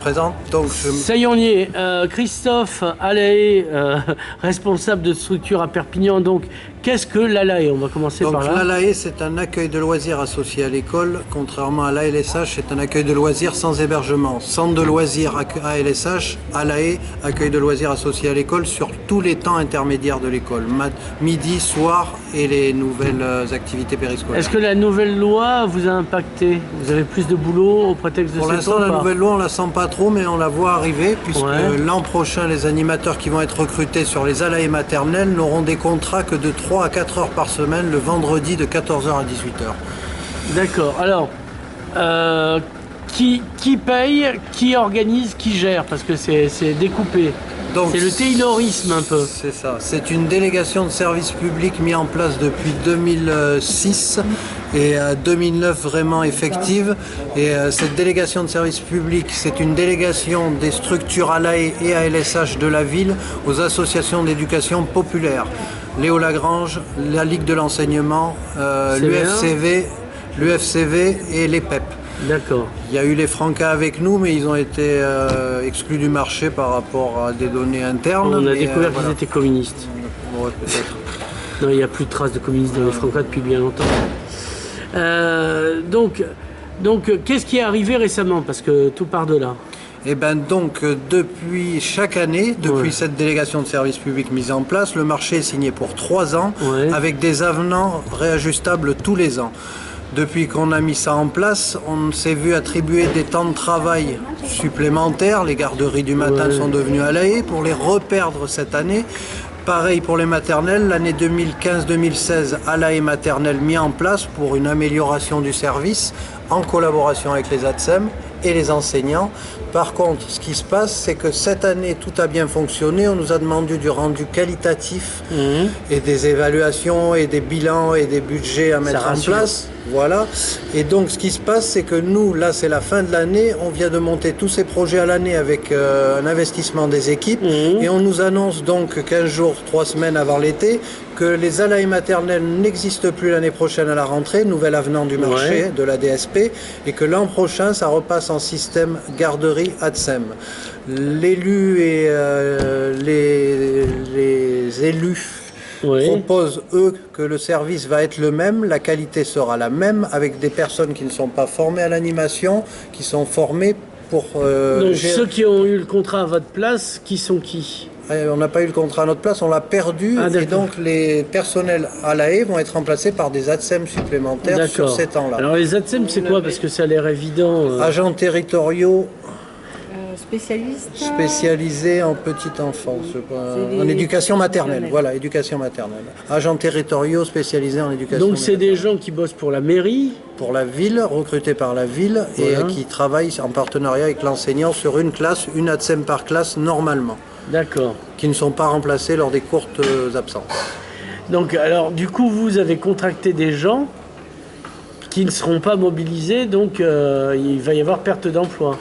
Présente, donc Ça y est, on y est. Christophe Alaé, responsable de structure à Perpignan. Donc, qu'est-ce que l'Alaé? On va commencer par là. l'ALAE, c'est un accueil de loisirs associé à l'école. Contrairement à l'ALSH, c'est un accueil de loisirs sans hébergement. Centre de loisirs ALSH, ALAE, accueil de loisirs associé à l'école sur tous les temps intermédiaires de l'école. Midi, soir et les nouvelles activités périscolaires. Est-ce que la nouvelle loi vous a impacté? Vous avez plus de boulot au prétexte de Pour cette l'instant, loi? la nouvelle loi, on la sent pas trop, mais on la voit arriver, puisque Ouais. l'an prochain, les animateurs qui vont être recrutés sur les ALAE maternelles n'auront des contrats que de 3 à 4 heures par semaine, le vendredi de 14h à 18h. D'accord. Alors, qui paye, qui organise, qui gère? Parce que c'est découpé. Donc, C'est le taylorisme un peu. C'est ça. C'est une délégation de service public mise en place depuis 2006 et 2009 vraiment effective. Et cette délégation de service public, c'est une délégation des structures ALAE et ALSH de la ville aux associations d'éducation populaire. Léo Lagrange, la Ligue de l'enseignement, l'UFCV et les PEP. D'accord. Il y a eu les Francas avec nous, mais ils ont été exclus du marché par rapport à des données internes. On a mais, découvert voilà. qu'ils étaient communistes. Ouais, peut-être. Non, il n'y a plus de traces de communistes dans les Francas depuis bien longtemps. Donc, qu'est-ce qui est arrivé récemment? Parce que tout part de là. Et bien donc, depuis chaque année, depuis cette délégation de service public mise en place, le marché est signé pour 3 ans, avec des avenants réajustables tous les ans. Depuis qu'on a mis ça en place, on s'est vu attribuer des temps de travail supplémentaires. Les garderies du matin sont devenues ALAE pour les reperdre cette année. Pareil pour les maternelles, l'année 2015-2016, ALAE maternelle mis en place pour une amélioration du service en collaboration avec les ATSEM et les enseignants. Par contre, ce qui se passe, c'est que cette année, tout a bien fonctionné. On nous a demandé du rendu qualitatif et des évaluations et des bilans et des budgets à mettre en place. Voilà. Et donc, ce qui se passe, c'est que nous, là, c'est la fin de l'année. On vient de monter tous ces projets à l'année avec un investissement des équipes. Et on nous annonce donc 15 jours, 3 semaines avant l'été, que les ALAE maternelles n'existent plus l'année prochaine à la rentrée, nouvel avenant du marché de la DSP, et que l'an prochain, ça repasse en système garderie ATSEM. L'élu et les élus proposent, eux, que le service va être le même, la qualité sera la même, avec des personnes qui ne sont pas formées à l'animation, qui sont formées pour... Donc ceux qui ont eu le contrat à votre place, qui sont qui? On n'a pas eu le contrat à notre place, on l'a perdu, et donc les personnels ALAE vont être remplacés par des ATSEM supplémentaires sur ces temps-là. Alors les ATSEM, c'est quoi? Parce que ça a l'air évident. Agents territoriaux spécialistes spécialisés en petite enfance, en éducation maternelle. Voilà, éducation maternelle. Agents territoriaux spécialisés en éducation maternelle. Donc c'est des gens qui bossent pour la mairie? Pour la ville, recrutés par la ville, et qui travaillent en partenariat avec l'enseignant sur une classe, une ATSEM par classe normalement. D'accord. Qui ne sont pas remplacés lors des courtes absences. Donc, alors, du coup, vous avez contracté des gens qui ne seront pas mobilisés, donc il va y avoir perte d'emploi.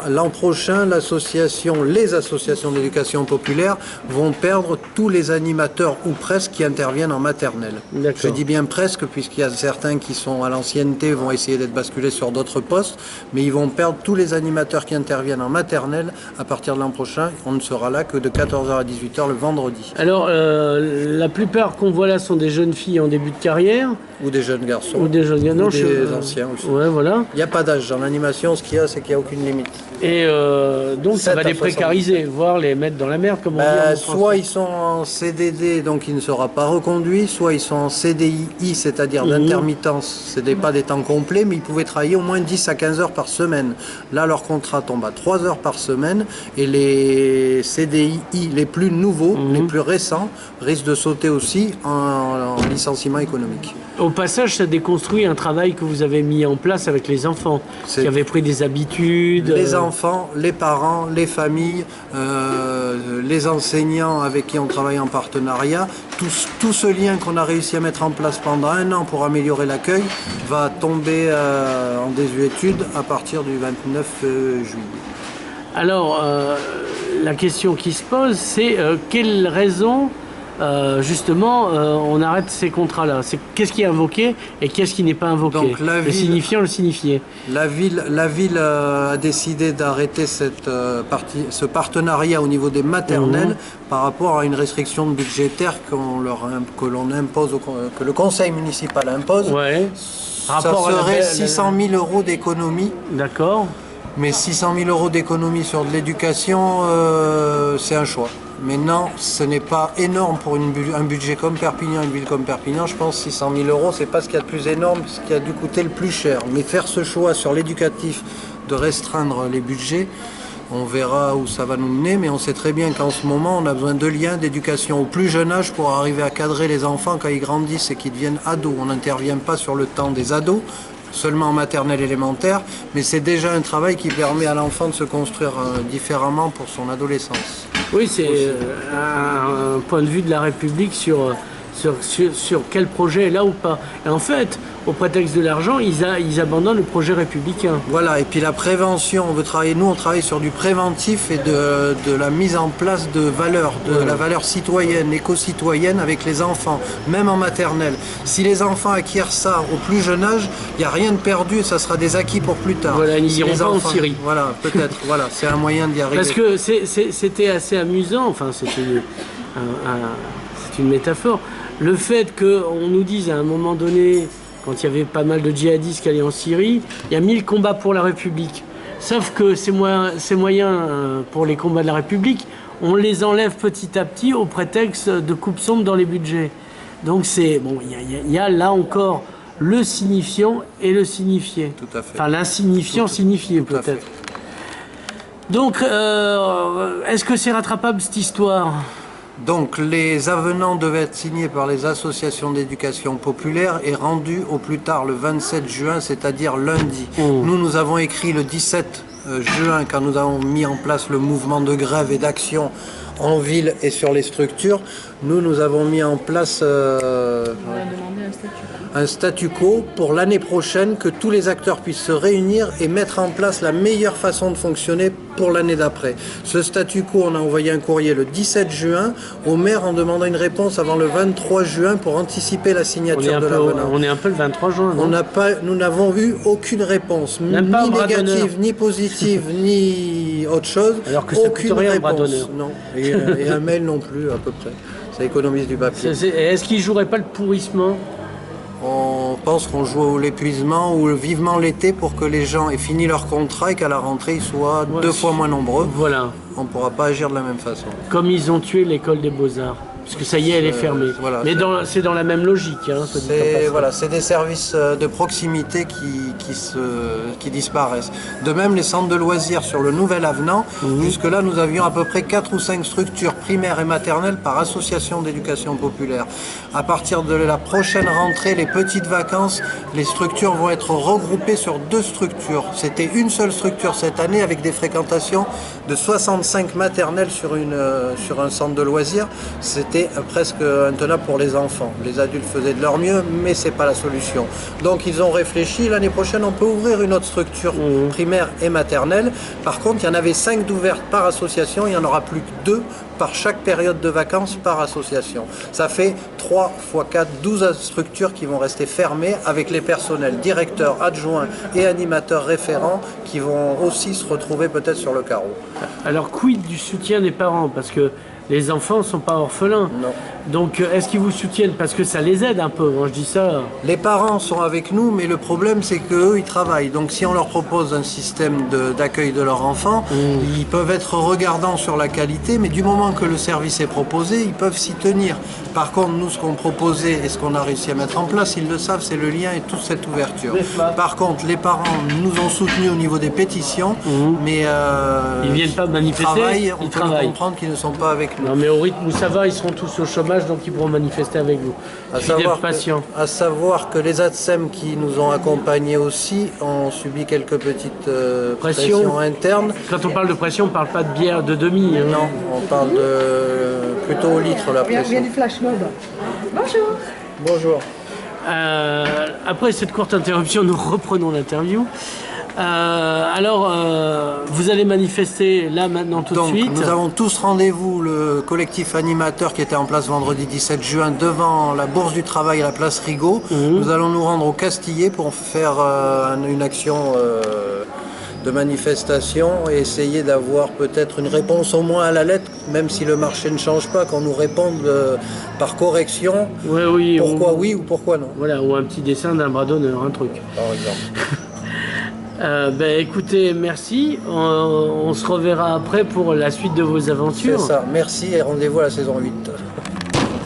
L'an prochain, les associations d'éducation populaire vont perdre tous les animateurs ou presque qui interviennent en maternelle. Je dis bien presque, puisqu'il y a certains qui sont à l'ancienneté, vont essayer d'être basculés sur d'autres postes, mais ils vont perdre tous les animateurs qui interviennent en maternelle à partir de l'an prochain. On ne sera là que de 14h à 18h le vendredi. Alors, la plupart qu'on voit là sont des jeunes filles en début de carrière. Ou des jeunes garçons. Ou des jeunes garçons. Des anciens aussi. Ouais, voilà. Il n'y a pas d'âge dans l'animation, ce qu'il y a, c'est qu'il n'y a aucune limite. Et donc ça va les précariser, voire les mettre dans la merde, comme on dit. Soit ils sont en CDD, donc il ne sera pas reconduit, soit ils sont en CDI, c'est-à-dire d'intermittence. Ce n'est pas des temps complets, mais ils pouvaient travailler au moins 10 à 15 heures par semaine. Là, leur contrat tombe à 3 heures par semaine, et les CDI les plus nouveaux, les plus récents, risquent de sauter aussi en licenciement économique. Au passage, ça déconstruit un travail que vous avez mis en place avec les enfants, qui avaient pris des habitudes. Les enfants, les parents, les familles, les enseignants avec qui on travaille en partenariat, tout ce lien qu'on a réussi à mettre en place pendant 1 an pour améliorer l'accueil va tomber en désuétude à partir du 29 juillet. Alors, la question qui se pose, c'est quelle raison justement, on arrête ces contrats-là? Qu'est-ce qui est invoqué et qu'est-ce qui n'est pas invoqué? Donc, le signifiant, le signifié. La ville a décidé d'arrêter ce partenariat au niveau des maternelles par rapport à une restriction budgétaire que l'on impose, que le conseil municipal impose. Ouais. Ça serait 600 000 euros d'économie. D'accord. Mais 600 000 euros d'économie sur de l'éducation, c'est un choix. Maintenant, ce n'est pas énorme pour un budget comme Perpignan, une ville comme Perpignan. Je pense 600 000 euros, c'est pas ce qu'il y a de plus énorme, ce qui a dû coûter le plus cher. Mais faire ce choix sur l'éducatif de restreindre les budgets, on verra où ça va nous mener. Mais on sait très bien qu'en ce moment, on a besoin de liens d'éducation au plus jeune âge pour arriver à cadrer les enfants quand ils grandissent et qu'ils deviennent ados. On n'intervient pas sur le temps des ados, seulement en maternelle élémentaire, mais c'est déjà un travail qui permet à l'enfant de se construire différemment pour son adolescence. Oui, c'est un point de vue de la République sur quel projet est là ou pas. Et en fait, au prétexte de l'argent, ils abandonnent le projet républicain. Voilà, et puis la prévention, on travaille sur du préventif et de la mise en place de valeurs, la valeur citoyenne, éco-citoyenne avec les enfants, même en maternelle. Si les enfants acquièrent ça au plus jeune âge, il n'y a rien de perdu et ça sera des acquis pour plus tard. Voilà, ils n'iront pas en Syrie. Voilà, peut-être, voilà, c'est un moyen d'y arriver. Parce que c'était assez amusant, enfin c'était une métaphore. Le fait qu'on nous dise à un moment donné, quand il y avait pas mal de djihadistes qui allaient en Syrie, il y a 1000 combats pour la République. Sauf que ces moyens pour les combats de la République, on les enlève petit à petit au prétexte de coupes sombres dans les budgets. Donc il y a là encore le signifiant et le signifié. Tout à fait. Enfin l'insignifiant signifié peut-être. Donc est-ce que c'est rattrapable cette histoire ? Donc les avenants devaient être signés par les associations d'éducation populaire et rendus au plus tard le 27 juin, c'est-à-dire lundi. Nous avons écrit le 17 juin quand nous avons mis en place le mouvement de grève et d'action en ville et sur les structures. Nous avons mis en place un statu quo pour l'année prochaine, que tous les acteurs puissent se réunir et mettre en place la meilleure façon de fonctionner pour l'année d'après. Ce statu quo, on a envoyé un courrier le 17 juin au maire en demandant une réponse avant le 23 juin pour anticiper la signature de l'avenant. On est un peu le 23 juin, non ? Nous n'avons eu aucune réponse, ni négative, ni positive, ni autre chose. Alors que ça aucune coûte rien, réponse. Non. Et un mail non plus, à peu près. Ça économise du papier. Est-ce qu'il ne jouerait pas le pourrissement ? On pense qu'on joue à l'épuisement ou vivement l'été pour que les gens aient fini leur contrat et qu'à la rentrée ils soient 2 fois moins nombreux. Voilà. On ne pourra pas agir de la même façon. Comme ils ont tué l'école des Beaux-Arts. Parce que ça y est, elle est fermée. Voilà, mais c'est dans la même logique. Hein, c'est des services de proximité qui disparaissent. De même, les centres de loisirs sur le nouvel avenant, jusque-là, nous avions à peu près 4 ou 5 structures primaires et maternelles par association d'éducation populaire. À partir de la prochaine rentrée, les petites vacances, les structures vont être regroupées sur 2 structures. C'était une seule structure cette année avec des fréquentations de 65 maternelles sur un centre de loisirs. C'était presque intenable pour les enfants. Les adultes faisaient de leur mieux, mais c'est pas la solution. Donc ils ont réfléchi, l'année prochaine on peut ouvrir une autre structure primaire et maternelle. Par contre, il y en avait 5 d'ouvertes par association, il n'y en aura plus que 2 par chaque période de vacances par association. Ça fait 3 x 4, 12 structures qui vont rester fermées avec les personnels, directeurs, adjoints et animateurs référents qui vont aussi se retrouver peut-être sur le carreau. Alors quid du soutien des parents ? Parce que les enfants ne sont pas orphelins. Non. Donc, est-ce qu'ils vous soutiennent ? Parce que ça les aide un peu, moi je dis ça. Les parents sont avec nous, mais le problème, c'est qu'eux, ils travaillent. Donc, si on leur propose un système d'accueil de leur enfant, ils peuvent être regardants sur la qualité, mais du moment que le service est proposé, ils peuvent s'y tenir. Par contre, nous, ce qu'on proposait et ce qu'on a réussi à mettre en place, ils le savent, c'est le lien et toute cette ouverture. Par contre, les parents nous ont soutenus au niveau des pétitions, mais ils viennent pas manifester, ils travaillent. Comprendre qu'ils ne sont pas avec nous. Non, mais au rythme où ça va, ils seront tous au chômage, donc ils pourront manifester avec vous. À savoir que les ATSEM qui nous ont accompagnés aussi ont subi quelques petites pressions internes. Quand on parle de pression, on ne parle pas de bière de demi. Hein. Non, on parle plutôt au litre la pression. Il y a du flash mob. Bonjour. Bonjour. Après cette courte interruption, nous reprenons l'interview. Alors, vous allez manifester là maintenant tout de suite. Nous avons tous rendez-vous, le collectif animateur qui était en place vendredi 17 juin devant la Bourse du Travail à la place Rigaud. Nous allons nous rendre au Castillet pour faire une action de manifestation et essayer d'avoir peut-être une réponse au moins à la lettre, même si le marché ne change pas, qu'on nous réponde par correction, pourquoi oui ou pourquoi non. Voilà, ou un petit dessin d'un bras d'honneur, un truc. Par exemple. Écoutez, merci. On se reverra après pour la suite de vos aventures. C'est ça, merci et rendez-vous à la saison 8.